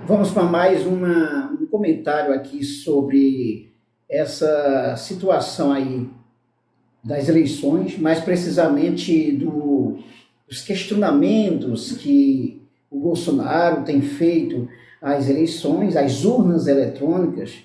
Vamos para mais um comentário aqui sobre essa situação aí das eleições, mais precisamente dos questionamentos que o Bolsonaro tem feito às eleições, às urnas eletrônicas.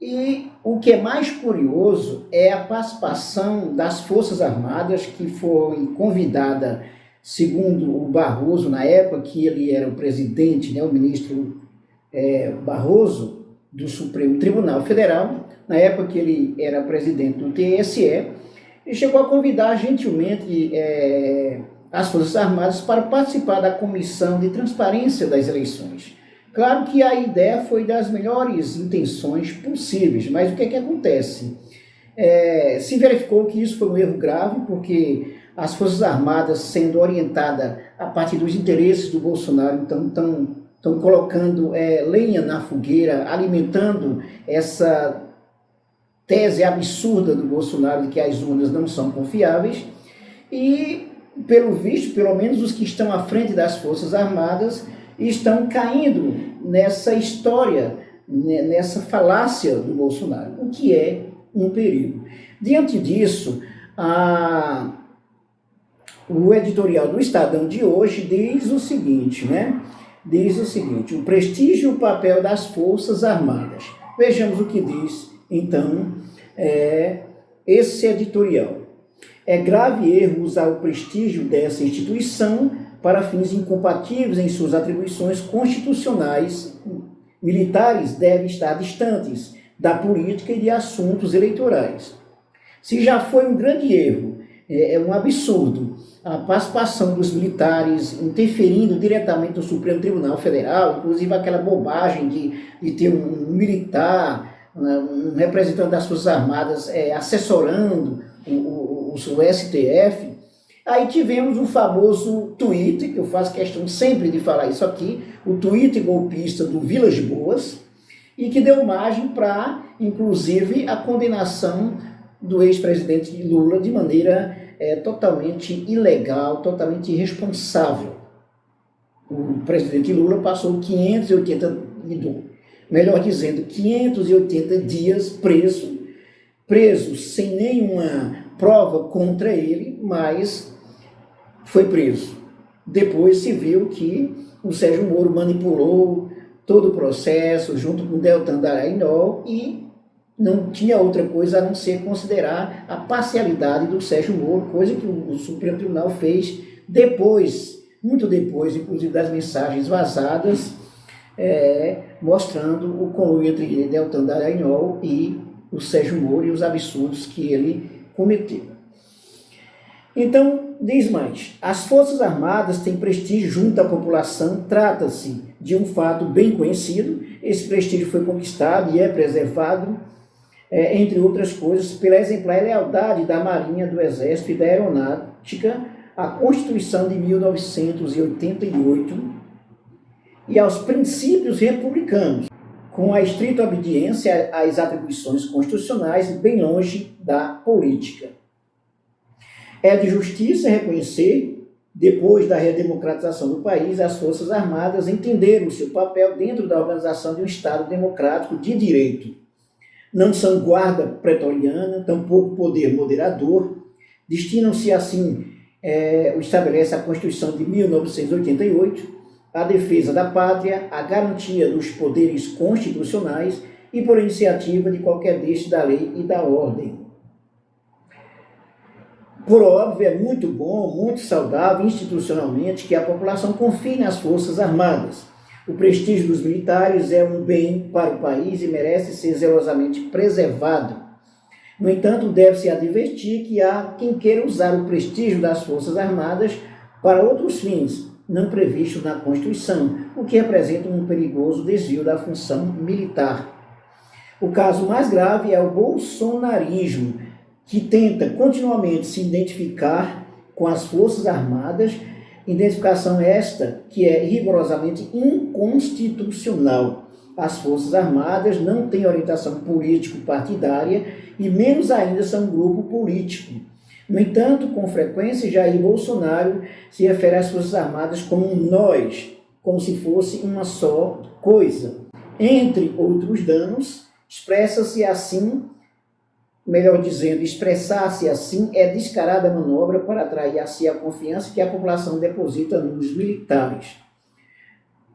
E o que é mais curioso é a participação das Forças Armadas, que foi convidada, segundo o Barroso, na época que ele era o presidente, né, o ministro Barroso, do Supremo Tribunal Federal, na época que ele era presidente do TSE, e chegou a convidar gentilmente as Forças Armadas para participar da Comissão de Transparência das Eleições. Claro que a ideia foi das melhores intenções possíveis, mas o que é que acontece? Se verificou que isso foi um erro grave, porque as Forças Armadas, sendo orientadas a partir dos interesses do Bolsonaro, então estão colocando lenha na fogueira, alimentando essa tese absurda do Bolsonaro de que as urnas não são confiáveis. E, pelo visto, pelo menos os que estão à frente das Forças Armadas estão caindo nessa história, nessa falácia do Bolsonaro, o que é um perigo. Diante disso, o editorial do Estadão de hoje diz o seguinte, o prestígio e o papel das Forças Armadas. Vejamos o que diz, então, esse editorial. É grave erro usar o prestígio dessa instituição para fins incompatíveis em suas atribuições constitucionais. Militares devem estar distantes da política e de assuntos eleitorais. Se já foi um grande erro, é um absurdo a participação dos militares interferindo diretamente no Supremo Tribunal Federal, inclusive aquela bobagem de ter um militar, um representante das Forças Armadas assessorando o STF. Aí tivemos o famoso tweet, que eu faço questão sempre de falar isso aqui, o tweet golpista do Vilas Boas, e que deu margem para, inclusive, a condenação do ex-presidente Lula de maneira totalmente ilegal, totalmente irresponsável. O presidente Lula passou 580 dias preso sem nenhuma prova contra ele, mas foi preso. Depois se viu que o Sérgio Moro manipulou todo o processo junto com o Deltan Dallagnol e não tinha outra coisa a não ser considerar a parcialidade do Sérgio Moro, coisa que o Supremo Tribunal fez depois, muito depois, inclusive das mensagens vazadas, mostrando o conluio entre Deltan Dallagnol e o Sérgio Moro e os absurdos que ele cometeu. Então, diz mais, as Forças Armadas têm prestígio junto à população, trata-se de um fato bem conhecido, esse prestígio foi conquistado e é preservado, entre outras coisas, pela exemplar lealdade da Marinha, do Exército e da Aeronáutica à Constituição de 1988 e aos princípios republicanos, com a estrita obediência às atribuições constitucionais, bem longe da política. É de justiça reconhecer, depois da redemocratização do país, as Forças Armadas entenderam o seu papel dentro da organização de um Estado democrático de direito. Não são guarda pretoriana, tampouco poder moderador, destinam-se assim, estabelece a Constituição de 1988, a defesa da pátria, a garantia dos poderes constitucionais e por iniciativa de qualquer deixe da lei e da ordem. Por óbvio, é muito bom, muito saudável institucionalmente que a população confie nas Forças Armadas. O prestígio dos militares é um bem para o país e merece ser zelosamente preservado. No entanto, deve-se advertir que há quem queira usar o prestígio das Forças Armadas para outros fins, não previstos na Constituição, o que representa um perigoso desvio da função militar. O caso mais grave é o bolsonarismo, que tenta continuamente se identificar com as Forças Armadas, identificação esta que é rigorosamente inconstitucional. As Forças Armadas não têm orientação político-partidária e menos ainda são um grupo político. No entanto, com frequência, Jair Bolsonaro se refere às Forças Armadas como um nós, como se fosse uma só coisa. Entre outros danos, expressa-se assim, melhor dizendo, expressar-se assim é descarada manobra para atrair a si a confiança que a população deposita nos militares.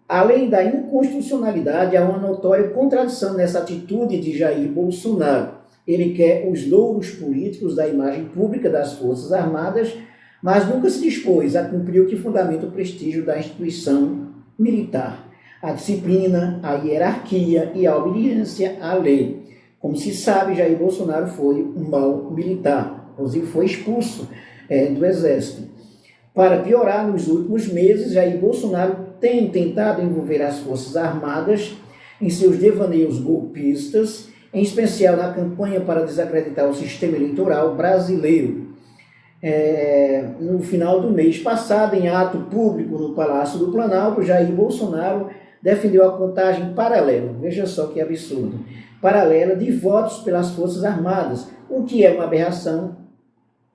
Além da inconstitucionalidade, há uma notória contradição nessa atitude de Jair Bolsonaro. Ele quer os louros políticos da imagem pública das Forças Armadas, mas nunca se dispôs a cumprir o que fundamenta o prestígio da instituição militar, a disciplina, a hierarquia e a obediência à lei. Como se sabe, Jair Bolsonaro foi um mau militar, inclusive foi expulso do Exército. Para piorar, nos últimos meses, Jair Bolsonaro tem tentado envolver as Forças Armadas em seus devaneios golpistas, em especial na campanha para desacreditar o sistema eleitoral brasileiro. No final do mês passado, em ato público no Palácio do Planalto, Jair Bolsonaro defendeu a contagem paralela, veja só que absurdo, paralela de votos pelas Forças Armadas, o que é uma aberração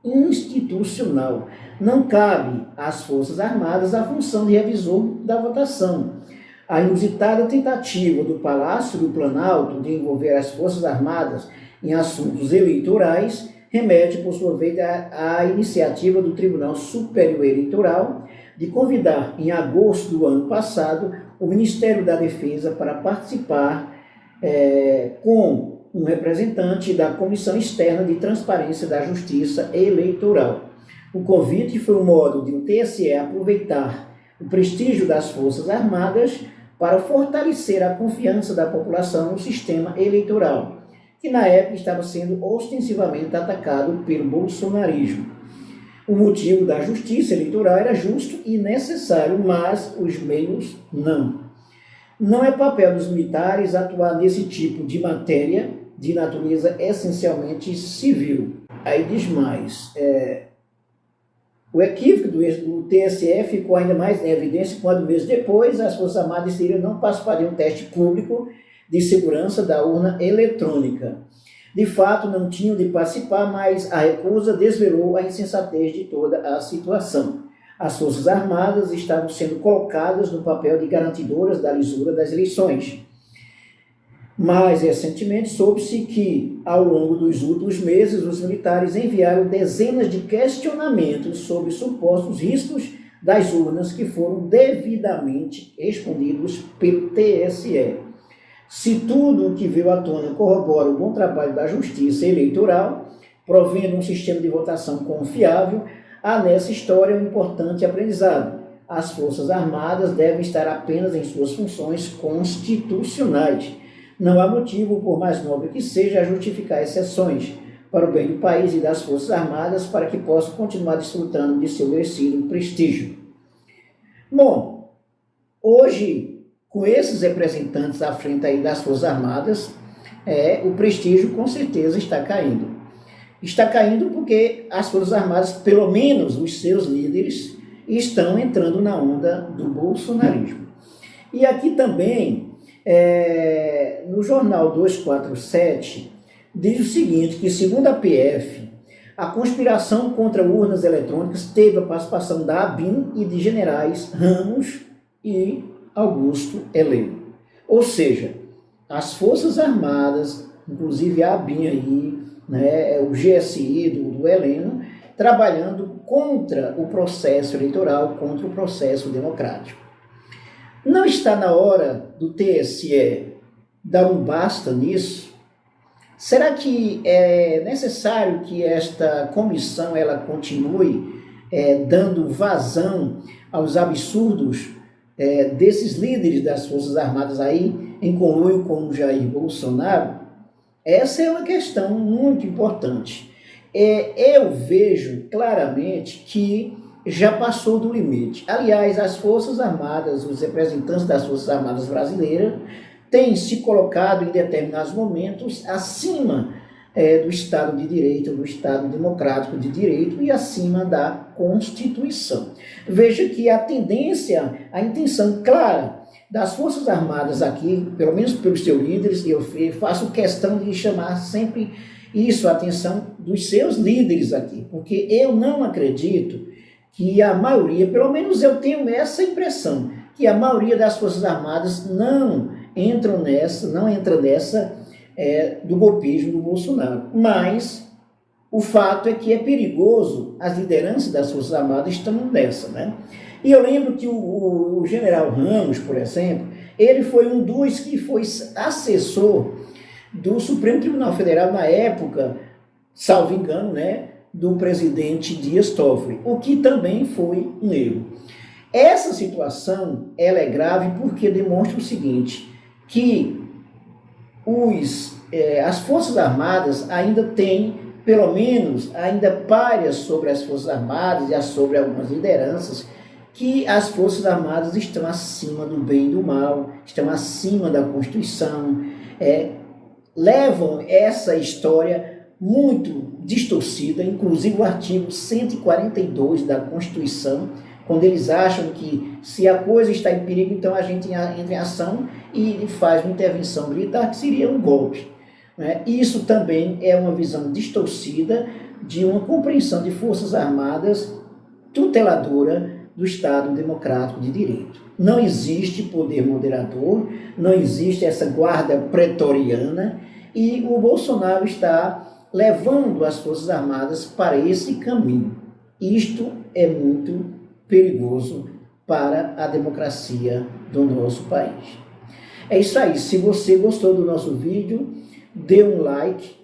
institucional. Não cabe às Forças Armadas a função de revisor da votação. A inusitada tentativa do Palácio do Planalto de envolver as Forças Armadas em assuntos eleitorais remete, por sua vez, à iniciativa do Tribunal Superior Eleitoral de convidar, em agosto do ano passado, o Ministério da Defesa para participar com um representante da Comissão Externa de Transparência da Justiça Eleitoral. O convite foi um modo de o TSE aproveitar o prestígio das Forças Armadas para fortalecer a confiança da população no sistema eleitoral, que na época estava sendo ostensivamente atacado pelo bolsonarismo. O motivo da justiça eleitoral era justo e necessário, mas os meios não. Não é papel dos militares atuar nesse tipo de matéria de natureza essencialmente civil. Aí diz mais, o equívoco do TSE ficou ainda mais em evidência quando, meses depois, as Forças Armadas não participariam de um teste público de segurança da urna eletrônica. De fato, não tinham de participar, mas a recusa desvelou a insensatez de toda a situação. As Forças Armadas estavam sendo colocadas no papel de garantidoras da lisura das eleições. Mais recentemente, soube-se que, ao longo dos últimos meses, os militares enviaram dezenas de questionamentos sobre supostos riscos das urnas que foram devidamente respondidos pelo TSE. Se tudo o que veio à tona corrobora o bom trabalho da Justiça Eleitoral, provendo um sistema de votação confiável, há nessa história um importante aprendizado. As Forças Armadas devem estar apenas em suas funções constitucionais. Não há motivo, por mais nobre que seja, a justificar exceções para o bem do país e das Forças Armadas para que possam continuar desfrutando de seu merecido prestígio. Bom, hoje, com esses representantes à frente aí das Forças Armadas, o prestígio com certeza está caindo. Está caindo porque as Forças Armadas, pelo menos os seus líderes, estão entrando na onda do bolsonarismo. E aqui também, no jornal 247, diz o seguinte, que segundo a PF, a conspiração contra urnas eletrônicas teve a participação da ABIN e de generais Ramos e Augusto Heleno. Ou seja, as Forças Armadas, inclusive a ABIN aí, o GSI do Heleno, trabalhando contra o processo eleitoral, contra o processo democrático. Não está na hora do TSE dar um basta nisso? Será que é necessário que esta comissão ela continue dando vazão aos absurdos desses líderes das Forças Armadas aí, em conluio com o Jair Bolsonaro? Essa é uma questão muito importante. Eu vejo claramente que já passou do limite. Aliás, as Forças Armadas, os representantes das Forças Armadas brasileiras, têm se colocado em determinados momentos acima do Estado de Direito, do Estado Democrático de Direito e acima da Constituição. Veja que a tendência, a intenção clara das Forças Armadas aqui, pelo menos pelos seus líderes, eu faço questão de chamar sempre isso, a atenção dos seus líderes aqui, porque eu não acredito que a maioria, pelo menos eu tenho essa impressão, que a maioria das Forças Armadas não entra nessa do golpismo do Bolsonaro. Mas o fato é que é perigoso, as lideranças das Forças Armadas estão nessa, né? E eu lembro que o general Ramos, por exemplo, ele foi um dos que foi assessor do Supremo Tribunal Federal na época, salvo engano, né, do presidente Dias Toffoli, o que também foi um erro. Essa situação, ela é grave porque demonstra o seguinte, que as Forças Armadas ainda têm, pelo menos, ainda párias sobre as Forças Armadas e sobre algumas lideranças, que as Forças Armadas estão acima do bem e do mal, estão acima da Constituição, levam essa história muito distorcida, inclusive o artigo 142 da Constituição, quando eles acham que se a coisa está em perigo, então a gente entra em ação e faz uma intervenção militar, que seria um golpe. Né? Isso também é uma visão distorcida de uma compreensão de Forças Armadas tuteladora do Estado Democrático de Direito. Não existe poder moderador, não existe essa guarda pretoriana, e o Bolsonaro está levando as Forças Armadas para esse caminho. Isto é muito perigoso para a democracia do nosso país. É isso aí. Se você gostou do nosso vídeo, dê um like,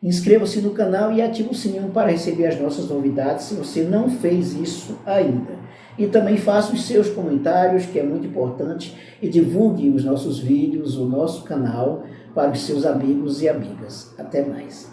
inscreva-se no canal e ative o sininho para receber as nossas novidades, se você não fez isso ainda. E também faça os seus comentários, que é muito importante, e divulgue os nossos vídeos, o nosso canal, para os seus amigos e amigas. Até mais.